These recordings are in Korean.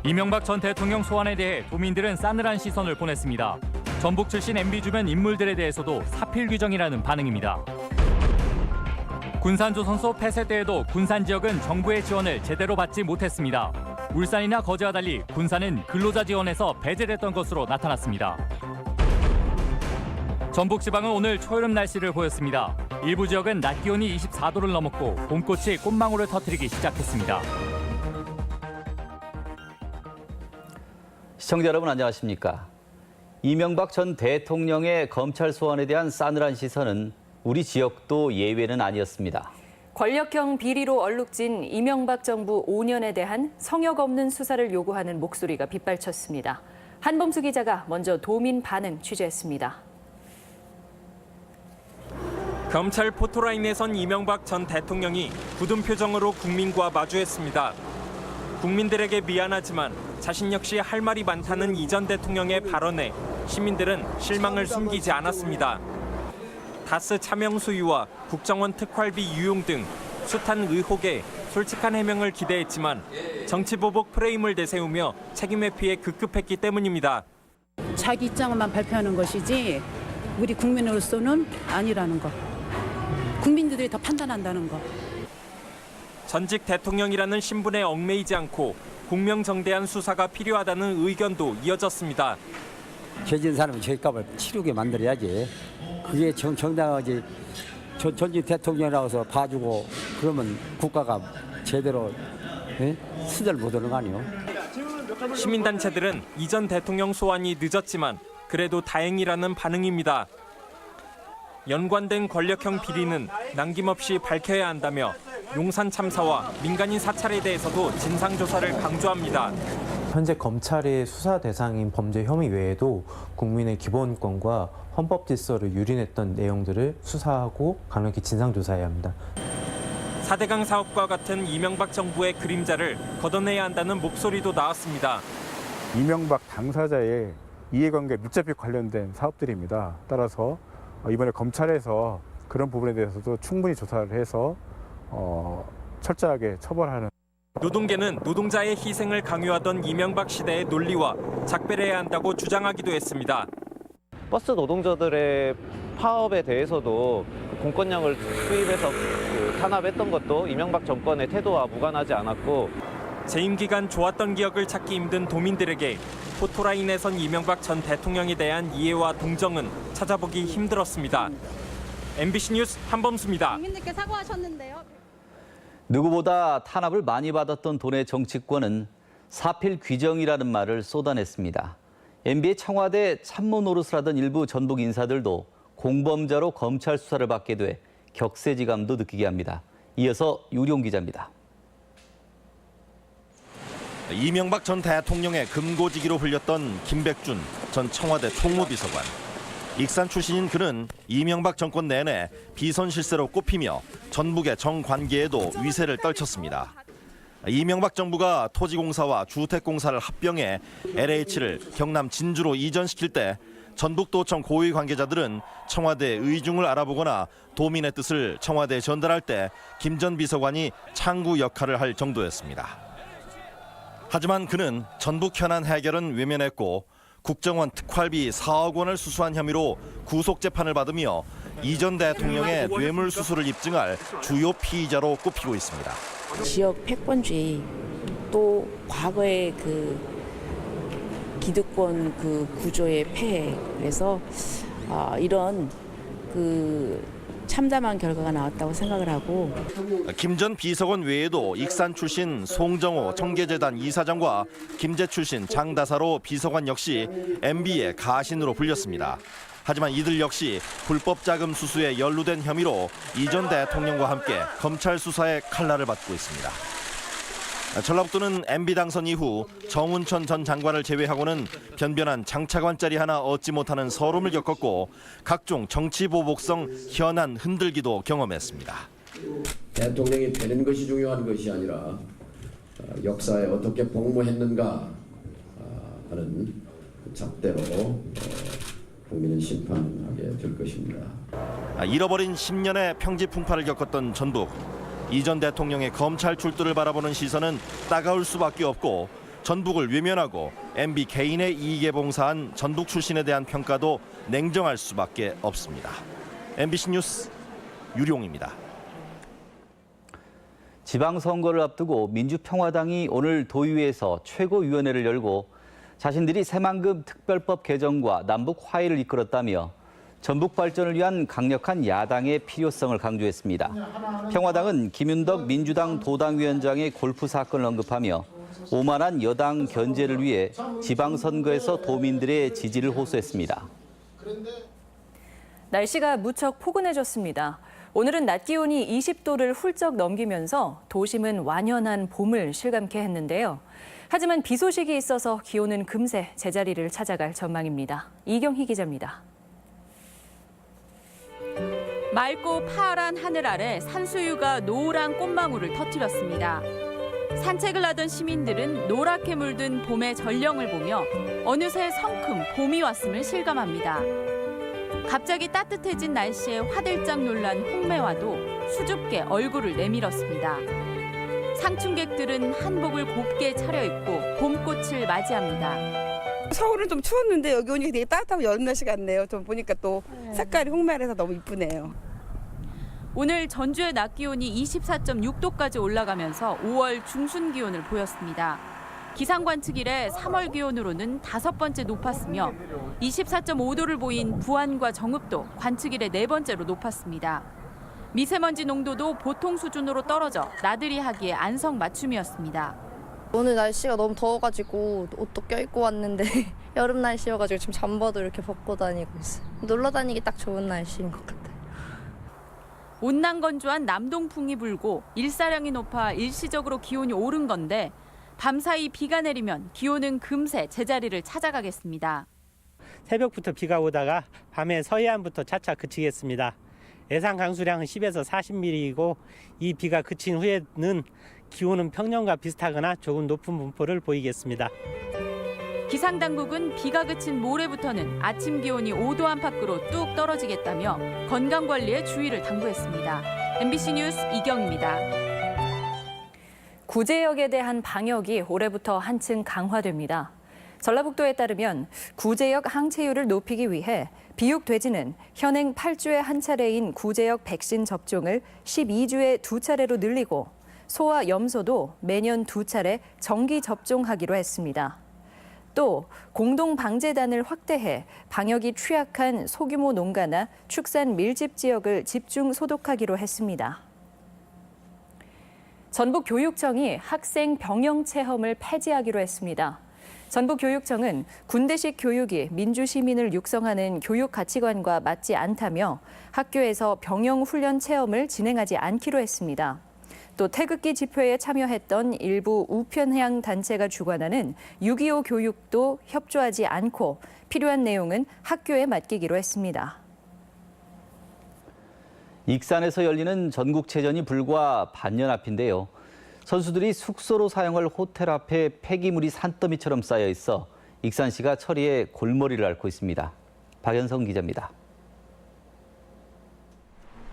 이명박 전 대통령 소환에 대해 도민들은 싸늘한 시선을 보냈습니다. 전북 출신 MB 주변 인물들에 대해서도 사필 규정이라는 반응입니다. 군산조선소 폐쇄 때에도 군산 지역은 정부의 지원을 제대로 받지 못했습니다. 울산이나 거제와 달리 군산은 근로자 지원에서 배제됐던 것으로 나타났습니다. 전북지방은 오늘 초여름 날씨를 보였습니다. 일부 지역은 낮 기온이 24도를 넘었고 봄꽃이 꽃망울을 터뜨리기 시작했습니다. 시청자 여러분 안녕하십니까? 이명박 전 대통령의 검찰 소환에 대한 싸늘한 시선은 우리 지역도 예외는 아니었습니다. 권력형 비리로 얼룩진 이명박 정부 5년에 대한 성역 없는 수사를 요구하는 목소리가 빗발쳤습니다. 한범수 기자가 먼저 도민 반응 취재했습니다. 검찰 포토라인에 선 이명박 전 대통령이 굳은 표정으로 국민과 마주했습니다. 국민들에게 미안하지만 자신 역시 할 말이 많다는 이 전 대통령의 발언에 시민들은 실망을 숨기지 않았습니다. 다스 차명 수유와 국정원 특활비 유용 등 숱한 의혹에 솔직한 해명을 기대했지만 정치보복 프레임을 내세우며 책임 회피에 급급했기 때문입니다. 자기 입장만 발표하는 것이지 우리 국민으로서는 아니라는 것. 국민들이 더 판단한다는 것. 전직 대통령이라는 신분에 얽매이지 않고 공명정대한 수사가 필요하다는 의견도 이어졌습니다. 죄진 사람은 죄값을 치르게 만들어야지. 그게 정당하지. 전직 대통령이라서 봐주고 그러면 국가가 제대로 수절 못하는 거 아니에요? 시민단체들은 이 전 대통령 소환이 늦었지만 그래도 다행이라는 반응입니다. 연관된 권력형 비리는 남김없이 밝혀야 한다며 용산 참사와 민간인 사찰에 대해서도 진상조사를 강조합니다. 현재 검찰의 수사 대상인 범죄 혐의 외에도 국민의 기본권과 헌법 질서를 유린했던 내용들을 수사하고 강력히 진상조사해야 합니다. 4대강 사업과 같은 이명박 정부의 그림자를 걷어내야 한다는 목소리도 나왔습니다. 이명박 당사자의 이해관계 밀접히 관련된 사업들입니다. 따라서 이번에 검찰에서 그런 부분에 대해서도 충분히 조사를 해서 철저하게 처벌하는. 노동계는 노동자의 희생을 강요하던 이명박 시대의 논리와 작별해야 한다고 주장하기도 했습니다. 버스 노동자들의 파업에 대해서도 공권력을 투입해서 탄압했던 것도 이명박 정권의 태도와 무관하지 않았고, 재임 기간 좋았던 기억을 찾기 힘든 도민들에게 포토라인에 선 이명박 전 대통령에 대한 이해와 동정은 찾아보기 힘들었습니다. MBC 뉴스 한범수입니다. 국민들께 사과하셨는데요. 누구보다 탄압을 많이 받았던 돈의 정치권은 사필 규정이라는 말을 쏟아냈습니다. MB의 청와대 참모 노릇을 하던 일부 전북 인사들도 공범자로 검찰 수사를 받게 돼 격세지감도 느끼게 합니다. 이어서 유룡 기자입니다. 이명박 전 대통령의 금고지기로 불렸던 김백준 전 청와대 총무비서관. 익산 출신인 그는 이명박 정권 내내 비선 실세로 꼽히며 전북의 정관계에도 위세를 떨쳤습니다. 이명박 정부가 토지공사와 주택공사를 합병해 LH를 경남 진주로 이전시킬 때 전북도청 고위 관계자들은 청와대 의중을 알아보거나 도민의 뜻을 청와대에 전달할 때 김 전 비서관이 창구 역할을 할 정도였습니다. 하지만 그는 전북 현안 해결은 외면했고 국정원 특활비 4억 원을 수수한 혐의로 구속재판을 받으며 이 전 대통령의 뇌물수수를 입증할 주요 피의자로 꼽히고 있습니다. 지역 패권주의, 또 과거의 그 기득권 그 구조의 폐해, 그래서 이런 그 참담한 결과가 나왔다고 생각을 하고. 김 전 비서관 외에도 익산 출신 송정호 청계재단 이사장과 김제 출신 장다사로 비서관 역시 MB의 가신으로 불렸습니다. 하지만 이들 역시 불법 자금 수수에 연루된 혐의로 이 전 대통령과 함께 검찰 수사의 칼날을 받고 있습니다. 전라북도는 MB 당선 이후 정운천 전 장관을 제외하고는 변변한 장차관 자리 하나 얻지 못하는 서름을 겪었고 각종 정치 보복성 현안 흔들기도 경험했습니다. 대통령이 되는 것이 중요한 것이 아니라 역사에 어떻게 복무했는가 하는 잣대로 국민은 심판하게 될 것입니다. 잃어버린 10년의 평지 풍파를 겪었던 전북. 이 전 대통령의 검찰 출두를 바라보는 시선은 따가울 수밖에 없고 전북을 외면하고 MB 개인의 이익에 봉사한 전북 출신에 대한 평가도 냉정할 수밖에 없습니다. MBC 뉴스 유룡입니다. 지방선거를 앞두고 민주평화당이 오늘 도의회에서 최고위원회를 열고 자신들이 새만금 특별법 개정과 남북 화해를 이끌었다며 전북 발전을 위한 강력한 야당의 필요성을 강조했습니다. 평화당은 김윤덕 민주당 도당위원장의 골프 사건을 언급하며 오만한 여당 견제를 위해 지방선거에서 도민들의 지지를 호소했습니다. 날씨가 무척 포근해졌습니다. 오늘은 낮 기온이 20도를 훌쩍 넘기면서 도심은 완연한 봄을 실감케 했는데요. 하지만 비 소식이 있어서 기온은 금세 제자리를 찾아갈 전망입니다. 이경희 기자입니다. 맑고 파란 하늘 아래 산수유가 노란 꽃망울을 터뜨렸습니다. 산책을 하던 시민들은 노랗게 물든 봄의 전령을 보며 어느새 성큼 봄이 왔음을 실감합니다. 갑자기 따뜻해진 날씨에 화들짝 놀란 홍매화도 수줍게 얼굴을 내밀었습니다. 상춘객들은 한복을 곱게 차려입고 봄꽃을 맞이합니다. 서울은 좀 추웠는데 여기 오니까 되게 따뜻하고 여름 날씨 같네요. 좀 보니까 또 색깔이 홍매라서 너무 이쁘네요. 오늘 전주의 낮 기온이 24.6도까지 올라가면서 5월 중순 기온을 보였습니다. 기상 관측 이래 3월 기온으로는 5번째 높았으며 24.5도를 보인 부안과 정읍도 관측 이래 4번째로 높았습니다. 미세먼지 농도도 보통 수준으로 떨어져 나들이 하기에 안성맞춤이었습니다. 오늘 날씨가 너무 더워가지고 옷도 껴입고 왔는데 여름 날씨여가지고 지금 잠바도 이렇게 벗고 다니고 있어요. 놀러 다니기 딱 좋은 날씨인 것 같아요. 온난 건조한 남동풍이 불고 일사량이 높아 일시적으로 기온이 오른 건데 밤사이 비가 내리면 기온은 금세 제자리를 찾아가겠습니다. 새벽부터 비가 오다가 밤에 서해안부터 차차 그치겠습니다. 예상 강수량은 10에서 40mm이고 이 비가 그친 후에는 기온은 평년과 비슷하거나 조금 높은 분포를 보이겠습니다. 기상당국은 비가 그친 모레부터는 아침 기온이 5도 안팎으로 뚝 떨어지겠다며 건강관리에 주의를 당부했습니다. MBC 뉴스 이경입니다. 구제역에 대한 방역이 올해부터 한층 강화됩니다. 전라북도에 따르면 구제역 항체율을 높이기 위해 비육돼지는 현행 8주에 한 차례인 구제역 백신 접종을 12주에 2차례로 늘리고 소와 염소도 매년 2차례 정기 접종하기로 했습니다. 또 공동방제단을 확대해 방역이 취약한 소규모 농가나 축산 밀집 지역을 집중 소독하기로 했습니다. 전북교육청이 학생 병영 체험을 폐지하기로 했습니다. 전북교육청은 군대식 교육이 민주시민을 육성하는 교육 가치관과 맞지 않다며 학교에서 병영 훈련 체험을 진행하지 않기로 했습니다. 또 태극기 집회에 참여했던 일부 우편향 단체가 주관하는 6.25 교육도 협조하지 않고 필요한 내용은 학교에 맡기기로 했습니다. 익산에서 열리는 전국체전이 불과 반년 앞인데요. 선수들이 숙소로 사용할 호텔 앞에 폐기물이 산더미처럼 쌓여 있어 익산시가 처리에 골머리를 앓고 있습니다. 박연성 기자입니다.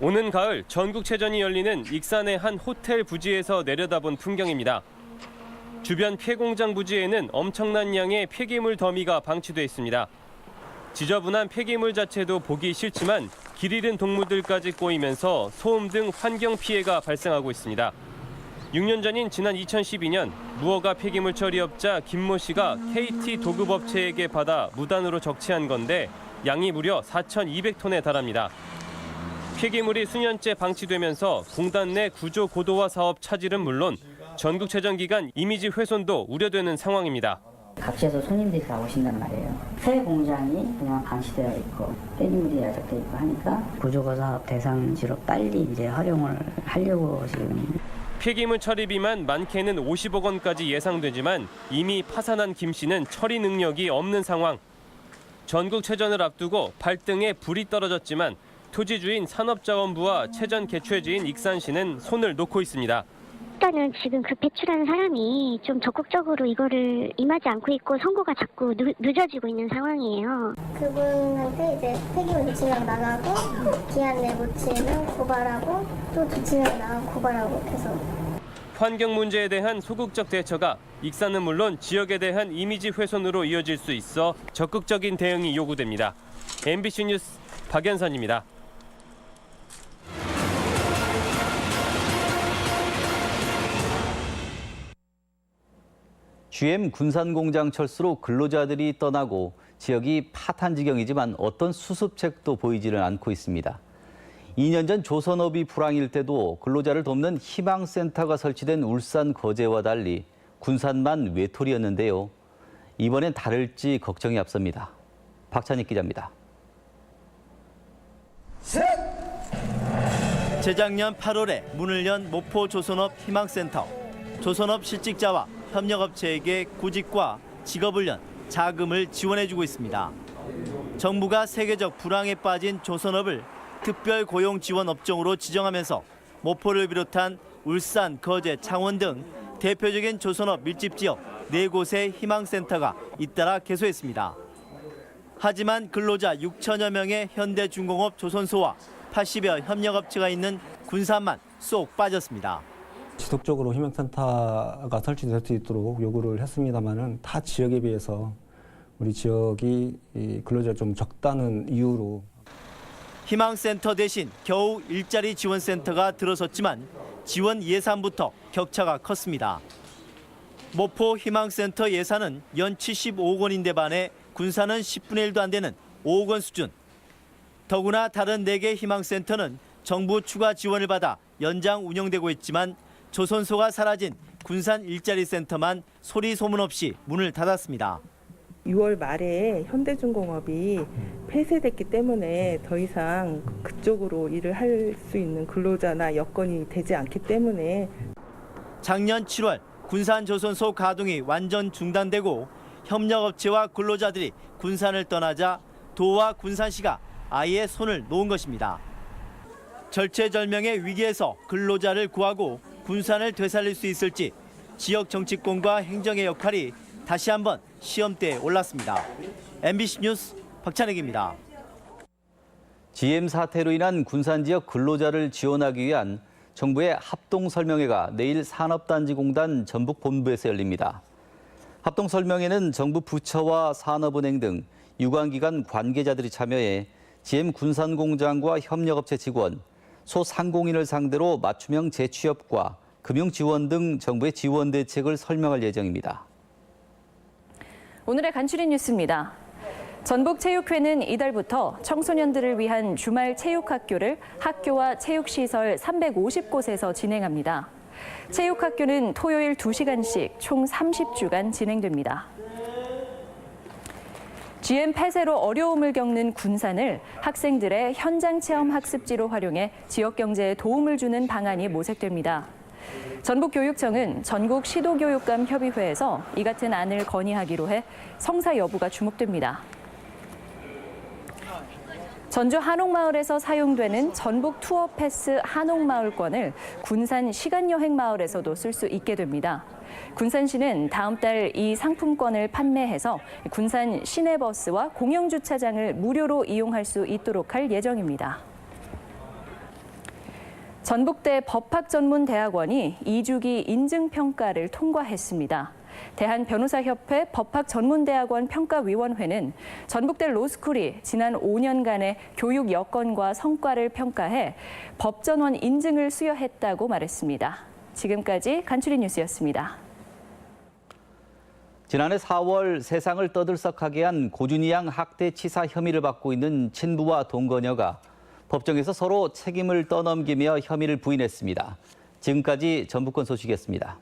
오는 가을 전국체전이 열리는 익산의 한 호텔 부지에서 내려다본 풍경입니다. 주변 폐공장 부지에는 엄청난 양의 폐기물 더미가 방치돼 있습니다. 지저분한 폐기물 자체도 보기 싫지만 길 잃은 동물들까지 꼬이면서 소음 등 환경 피해가 발생하고 있습니다. 6년 전인 지난 2012년 무허가 폐기물 처리업자 김모 씨가 KT 도급업체에게 받아 무단으로 적치한 건데 양이 무려 4,200톤에 달합니다. 폐기물이 수년째 방치되면서 공단 내 구조 고도화 사업 차질은 물론 전국체전 기간 이미지 훼손도 우려되는 상황입니다. 각지에서 손님들이 다 오신단 말이에요. 새 공장이 그냥 방치되어 있고 폐기물이 야적돼 있고 하니까 구조고 사업 대상지로 빨리 이제 활용을 하려고 지금. 폐기물 처리비만 많게는 50억 원까지 예상되지만 이미 파산한 김 씨는 처리 능력이 없는 상황. 전국체전을 앞두고 발등에 불이 떨어졌지만 토지주인 산업자원부와 체전 개최지인 익산시는 손을 놓고 있습니다. 일단은 지금 그 배출하는 사람이 좀 적극적으로 이거를 임하지 않고 있고 선고가 자꾸 늦어지고 있는 상황이에요. 그분한테 이제 폐기물 조치령 나가고 기한 내 못 치면 고발하고 또 조치령 나가고 고발하고 계속. 환경 문제에 대한 소극적 대처가 익산은 물론 지역에 대한 이미지 훼손으로 이어질 수 있어 적극적인 대응이 요구됩니다. MBC 뉴스 박연선입니다. GM 군산공장 철수로 근로자들이 떠나고 지역이 파탄 지경이지만 어떤 수습책도 보이지는 않고 있습니다. 2년 전 조선업이 불황일 때도 근로자를 돕는 희망센터가 설치된 울산 거제와 달리 군산만 외톨이였는데요. 이번엔 다를지 걱정이 앞섭니다. 박찬익 기자입니다. 재작년 8월에 문을 연 모포 조선업 희망센터. 조선업 실직자와 협력업체에게 구직과 직업훈련, 자금을 지원해주고 있습니다. 정부가 세계적 불황에 빠진 조선업을 특별 고용 지원 업종으로 지정하면서 모포를 비롯한 울산, 거제, 창원 등 대표적인 조선업 밀집 지역 4곳의 희망센터가 잇따라 개소했습니다. 하지만 근로자 6천여 명의 현대중공업 조선소와 80여 협력업체가 있는 군산만 쏙 빠졌습니다. 지속적으로 희망센터가 설치될 수 있도록 요구를 했습니다만은 타 지역에 비해서 우리 지역이 근로자가 좀 적다는 이유로 희망센터 대신 겨우 일자리 지원센터가 들어섰지만 지원 예산부터 격차가 컸습니다. 모포 희망센터 예산은 연 75억 원인데 반해 군산은 10분의 1도 안 되는 5억 원 수준. 더구나 다른 4개 희망센터는 정부 추가 지원을 받아 연장 운영되고 있지만 조선소가 사라진 군산 일자리센터만 소리 소문 없이 문을 닫았습니다. 6월 말에 현대중공업이 폐쇄됐기 때문에 더 이상 그쪽으로 일을 할 수 있는 근로자나 여건이 되지 않기 때문에 작년 7월 군산 조선소 가동이 완전 중단되고 협력업체와 근로자들이 군산을 떠나자 도와 군산시가 아예 손을 놓은 것입니다. 절체절명의 위기에서 근로자를 구하고 군산을 되살릴 수 있을지 지역 정치권과 행정의 역할이 다시 한번 시험대에 올랐습니다. MBC 뉴스 박찬익입니다. GM 사태로 인한 군산 지역 근로자를 지원하기 위한 정부의 합동설명회가 내일 산업단지공단 전북본부에서 열립니다. 합동설명회는 정부 부처와 산업은행 등 유관기관 관계자들이 참여해 GM 군산공장과 협력업체 직원, 소상공인을 상대로 맞춤형 재취업과 금융지원 등 정부의 지원 대책을 설명할 예정입니다. 오늘의 간추린 뉴스입니다. 전북체육회는 이달부터 청소년들을 위한 주말 체육학교를 학교와 체육시설 350곳에서 진행합니다. 체육학교는 토요일 2시간씩 총 30주간 진행됩니다. GM 폐쇄로 어려움을 겪는 군산을 학생들의 현장 체험 학습지로 활용해 지역 경제에 도움을 주는 방안이 모색됩니다. 전북교육청은 전국 시도교육감 협의회에서 이 같은 안을 건의하기로 해 성사 여부가 주목됩니다. 전주 한옥마을에서 사용되는 전북 투어 패스 한옥마을권을 군산 시간여행마을에서도 쓸 수 있게 됩니다. 군산시는 다음 달 이 상품권을 판매해서 군산 시내버스와 공영주차장을 무료로 이용할 수 있도록 할 예정입니다. 전북대 법학전문대학원이 2주기 인증평가를 통과했습니다. 대한변호사협회 법학전문대학원 평가위원회는 전북대 로스쿨이 지난 5년간의 교육 여건과 성과를 평가해 법전원 인증을 수여했다고 말했습니다. 지금까지 간추린 뉴스였습니다. 지난해 4월 세상을 떠들썩하게 한 고준희 양 학대치사 혐의를 받고 있는 친부와 동거녀가 법정에서 서로 책임을 떠넘기며 혐의를 부인했습니다. 지금까지 전북권 소식이었습니다.